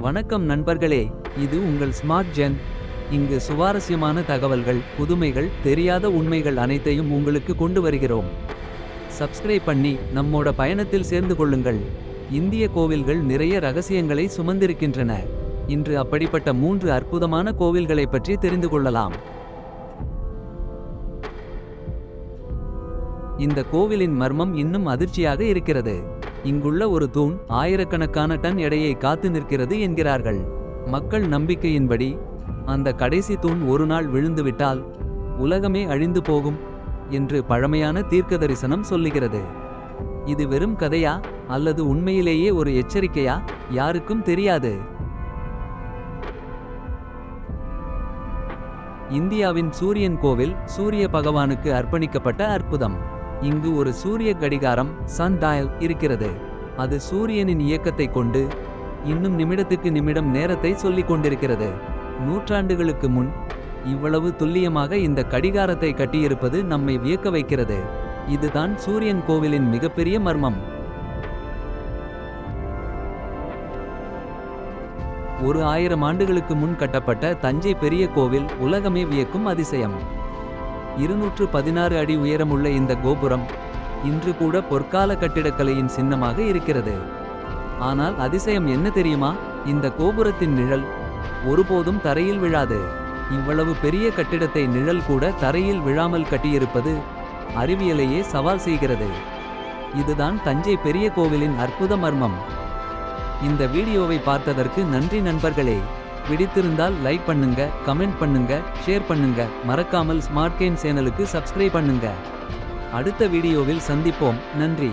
வணக்கம் நண்பர்களே, இது உங்கள் ஸ்மார்ட் ஜென். இங்கு சுவாரஸ்யமான தகவல்கள், புதுமைகள், தெரியாத உண்மைகள் அனைத்தையும் உங்களுக்கு கொண்டு வருகிறோம். சப்ஸ்கிரைப் பண்ணி நம்மோட பயணத்தில் சேர்ந்து கொள்ளுங்கள். இந்திய கோவில்கள் நிறைய ரகசியங்களை சுமந்திருக்கின்றன. இன்று அப்படிப்பட்ட 3 அற்புதமான கோவில்களைப் பற்றி தெரிந்து கொள்ளலாம். இந்த கோவிலின் மர்மம் இன்னும் அதிர்ச்சியாக இருக்கிறது. இங்குள்ள ஒரு தூண் ஆயிரக்கணக்கான டன் எடையை காத்து நிற்கிறது என்கிறார்கள். மக்கள் நம்பிக்கையின்படி அந்த கடைசி தூண் ஒரு நாள் விழுந்துவிட்டால் உலகமே அழிந்து போகும் என்று பழமையான தீர்க்கதரிசனம் சொல்லுகிறது. இது வெறும் கதையா அல்லது உண்மையிலேயே ஒரு எச்சரிக்கையா? யாருக்கும் தெரியாது. இந்தியாவின் சூரியன் கோவில் சூரிய பகவானுக்கு அர்ப்பணிக்கப்பட்ட அற்புதம். இங்கு ஒரு சூரிய கடிகாரம் சன் டயல் இருக்கிறது. அது சூரியனின் இயக்கத்தை கொண்டு இன்னும் நிமிடத்துக்கு நிமிடம் நேரத்தை சொல்லிக் கொண்டிருக்கிறது. நூற்றாண்டுகளுக்கு முன் இவ்வளவு துல்லியமாக இந்த கடிகாரத்தை கட்டியிருப்பது நம்மை வியக்க வைக்கிறது. இதுதான் சூரியன் கோவிலின் மிகப்பெரிய மர்மம். ஒரு 1000 ஆண்டுகளுக்கு முன் கட்டப்பட்ட தஞ்சை பெரிய கோவில் உலகமே வியக்கும் அதிசயம். 216 அடி உயரமுள்ள இந்த கோபுரம் இன்று கூட பொற்கால கட்டிடக்கலையின் சின்னமாக இருக்கிறது. ஆனால் அதிசயம் என்ன தெரியுமா? இந்த கோபுரத்தின் நிழல் ஒருபோதும் தரையில் விழாது. இவ்வளவு பெரிய கட்டிடத்தை நிழல் கூட தரையில் விழாமல் கட்டியிருப்பது அறிவியலையே சவால் செய்கிறது. இதுதான் தஞ்சை பெரிய கோவிலின் அற்புத மர்மம். இந்த வீடியோவை பார்த்ததற்கு நன்றி நண்பர்களே. பிடித்திருந்தால் லைக் பண்ணுங்க, கமெண்ட் பண்ணுங்க, ஷேர் பண்ணுங்க. மறக்காமல் ஸ்மார்ட் கேன் சேனலுக்கு சப்ஸ்கிரைப் பண்ணுங்க. அடுத்த வீடியோவில் சந்திப்போம். நன்றி.